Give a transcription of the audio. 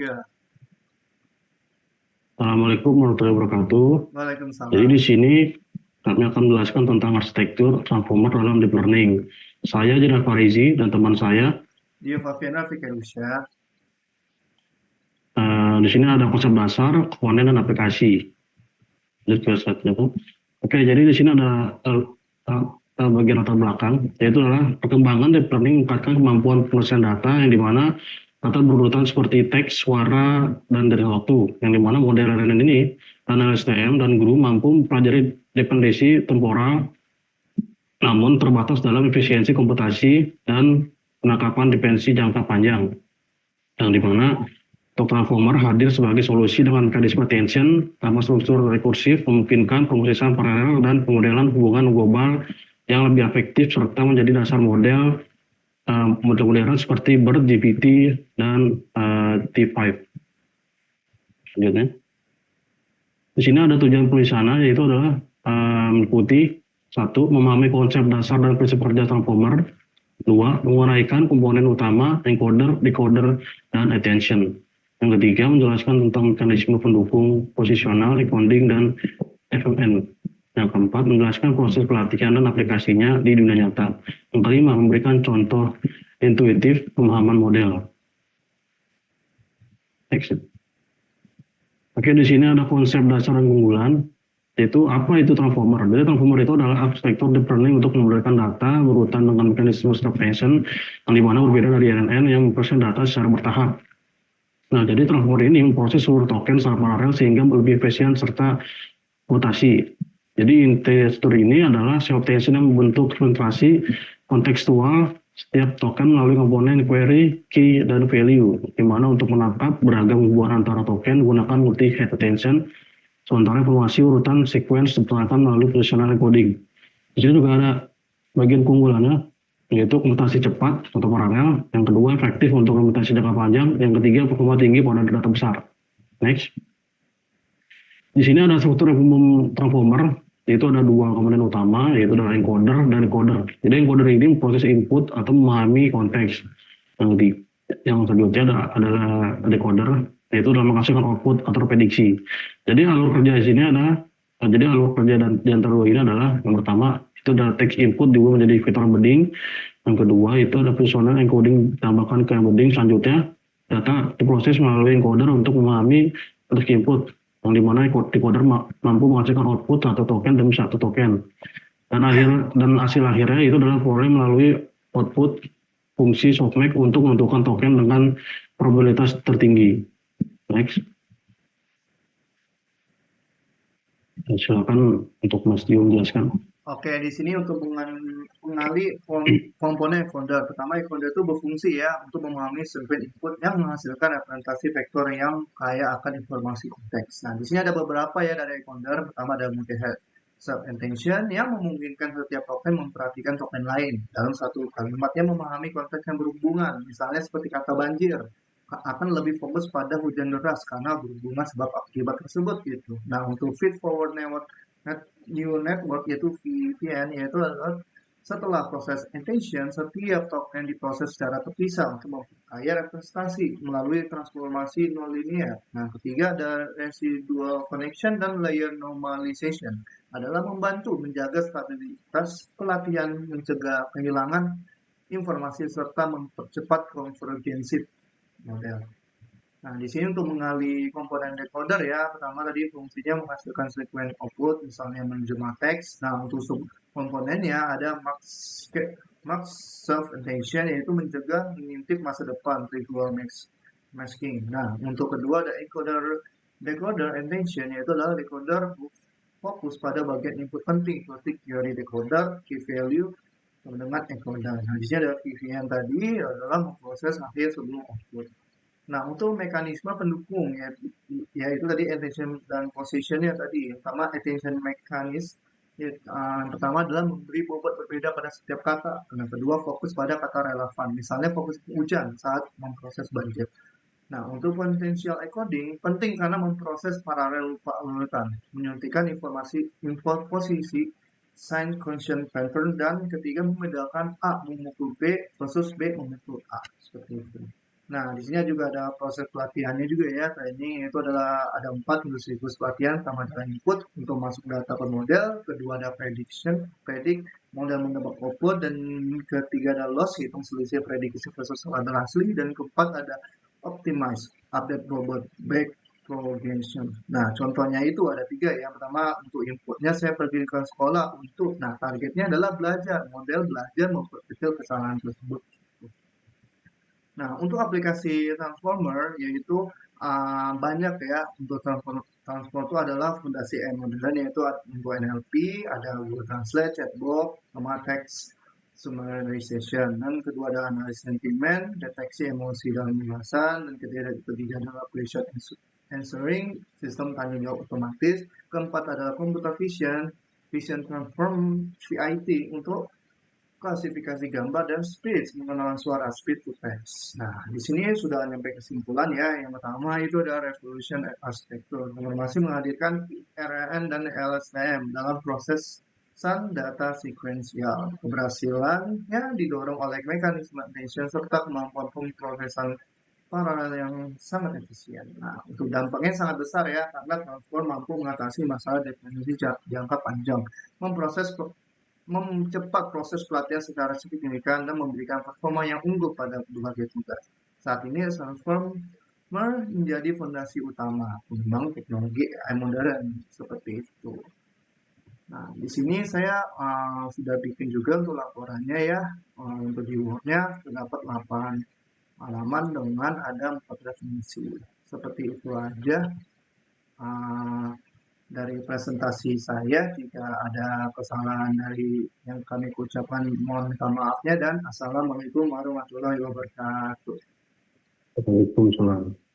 Ya, Assalamualaikum warahmatullahi wabarakatuh. Jadi Waalaikumsalam. di sini kami akan menjelaskan tentang arsitektur transformer dalam deep learning. Saya Jeddah Farizi dan teman saya. Dia Fabiana Fikerusya. Di sini ada konsep dasar, komponen dan aplikasi. Oke, jadi di sini ada bagian latar belakang, yaitu adalah perkembangan deep learning meningkatkan kemampuan penelitian data yang dimana data berurutan seperti teks, suara, dan dari waktu, yang dimana model RNN ini dan LSTM dan guru mampu mempelajari dependensi temporal namun terbatas dalam efisiensi komputasi dan penangkapan dependensi jangka panjang, yang dimana transformer hadir sebagai solusi dengan mekanisme attention tanpa struktur rekursif, memungkinkan pemrosesan paralel dan pemodelan hubungan global yang lebih efektif serta menjadi dasar model modern seperti BERT, GPT, dan T5. Selanjutnya, di sini ada tujuan penulisannya, yaitu adalah meliputi 1. Memahami konsep dasar dan prinsip kerja transformer. 2. Menguraikan komponen utama, encoder, decoder, dan attention. Yang ketiga, menjelaskan tentang mekanisme pendukung, posisional, encoding, dan FMN. Yang keempat, menjelaskan proses pelatihan dan aplikasinya di dunia nyata. Yang kelima, memberikan contoh intuitif pemahaman model. Next. Oke, di sini ada konsep dasar dan keunggulan, yaitu apa itu transformer. Jadi transformer itu adalah arsitektur deep learning untuk memberikan data berurutan dengan mekanisme step function yang dimana berbeda dari RNN yang memproses data secara bertahap. Nah, jadi transformer ini memproses seluruh token secara paralel sehingga lebih efisien serta mutasi. Jadi integer ini adalah self-tension yang membentuk representasi kontekstual setiap token melalui komponen query, key, dan value, di mana untuk menangkap beragam hubungan antara token menggunakan multi-head attention, sementara informasi urutan sequence diperolehkan melalui positional encoding. Di sini juga ada bagian keunggulannya, yaitu komputasi cepat atau paralel. Yang kedua, efektif untuk komputasi jangka panjang. Yang ketiga, performa tinggi pada data besar. Next. Di sini ada struktur umum transformer, yaitu ada dua komponen utama, yaitu adalah encoder dan decoder. Jadi encoder ini proses input atau memahami konteks. Yang selanjutnya adalah decoder, yaitu dalam menghasilkan output atau prediksi. Jadi alur kerja di sini alur kerja dan di antara dua ini adalah yang pertama itu adalah text input diubah menjadi vektor embedding. Yang kedua itu ada positional encoding ditambahkan ke embedding. Selanjutnya data diproses melalui encoder untuk memahami text input, yang dimana decoder mampu menghasilkan output satu token demi satu token. Dan hasil akhirnya itu adalah peroleh melalui output fungsi softmax untuk menentukan token dengan probabilitas tertinggi. Next. Silakan untuk Mas Dio menjelaskan. Oke, di sini untuk mengali komponen encoder. Pertama, encoder itu berfungsi ya untuk memahami sequence input yang menghasilkan representasi vektor yang kaya akan informasi konteks. Nah, di sini ada beberapa ya dari encoder. Pertama ada multi-head sub-intention yang memungkinkan setiap token memperhatikan token lain dalam satu kalimat yang memahami konteks yang berhubungan. Misalnya seperti kata banjir akan lebih fokus pada hujan deras karena berhubungan sebab akibat tersebut gitu. Nah, untuk feed forward neural network yaitu VPN yaitu adalah setelah proses attention, setiap token diproses secara terpisah untuk memperkaya representasi melalui transformasi nonlinear. Nah, ketiga ada residual connection dan layer normalization adalah membantu menjaga stabilitas pelatihan, mencegah kehilangan informasi serta mempercepat konvergensi model. Nah, di sini untuk mengali komponen decoder ya, pertama tadi fungsinya menghasilkan sequence output, misalnya menjemah teks. Nah, untuk komponennya ada max self attention, yaitu mencegah mengintip masa depan, residual masking. Nah, untuk kedua ada decoder attention, yaitu adalah decoder fokus pada bagian input penting, seperti query decoder, key value, dengan encoder. Nah, di sini ada VVN tadi adalah memproses akhir sebelum output. Nah, untuk mekanisme pendukung yaitu tadi attention dan positionnya tadi. Pertama, attention mekanis. Yang pertama adalah memberi bobot berbeda pada setiap kata. Yang kedua, fokus pada kata relevan. Misalnya fokus hujan saat memproses banjir. Nah, untuk potential encoding penting karena memproses paralel urutan, menyuntikkan informasi posisi, sign constant pattern, dan ketiga membedakan A memukul B versus B memukul A. Seperti itu. Nah, di sini juga ada proses pelatihannya juga ya, training itu adalah ada 4 hingga siklus pelatihan. Pertama adalah input untuk masuk data per model, kedua ada predict model menebak output, dan ketiga ada loss, hitung selisih prediksi versus model asli, dan keempat ada optimize, update robot, back propagation. Nah, contohnya itu ada 3 ya. Pertama, untuk inputnya saya pergi ke sekolah untuk, nah targetnya adalah belajar, model belajar memperkecil kesalahan tersebut. Nah, untuk aplikasi Transformer yaitu banyak ya. Untuk Transformer itu adalah fondasi modern, yaitu untuk NLP, ada Google Translate, chatbot, sama text summarization. Dan kedua ada analisis sentimen, deteksi emosi dalam pembahasan, dan ketiga adalah question answering, sistem tanya jawab otomatis. Keempat adalah computer vision, vision transform VIT untuk klasifikasi gambar dan speech, pengenalan suara, speech to text. Nah, di sini sudah sampai kesimpulan ya. Yang pertama itu adalah revolution architecture. Informasi menghadirkan RAN dan LSTM dalam proses data sequential. Keberhasilannya didorong oleh mekanisme attention serta kemampuan pemrosesan paralel yang sangat efisien. Nah, untuk dampaknya sangat besar ya, karena transform mampu mengatasi masalah dependensi jangka panjang, mempercepat proses pelatihan secara signifikan dan memberikan performa yang unggul pada berbagai tugas. Saat ini Transformer menjadi fondasi utama pengembangan teknologi AI modern seperti itu. Nah, di sini saya sudah bikin juga untuk laporannya ya. Untuk di Word-nya terdapat 8 halaman dengan ada 4 definisi. Seperti itu aja. Uh, dari presentasi saya. Jika ada kesalahan dari yang kami ucapkan, mohon minta maafnya, dan assalamualaikum warahmatullahi wabarakatuh. Waalaikumsalam.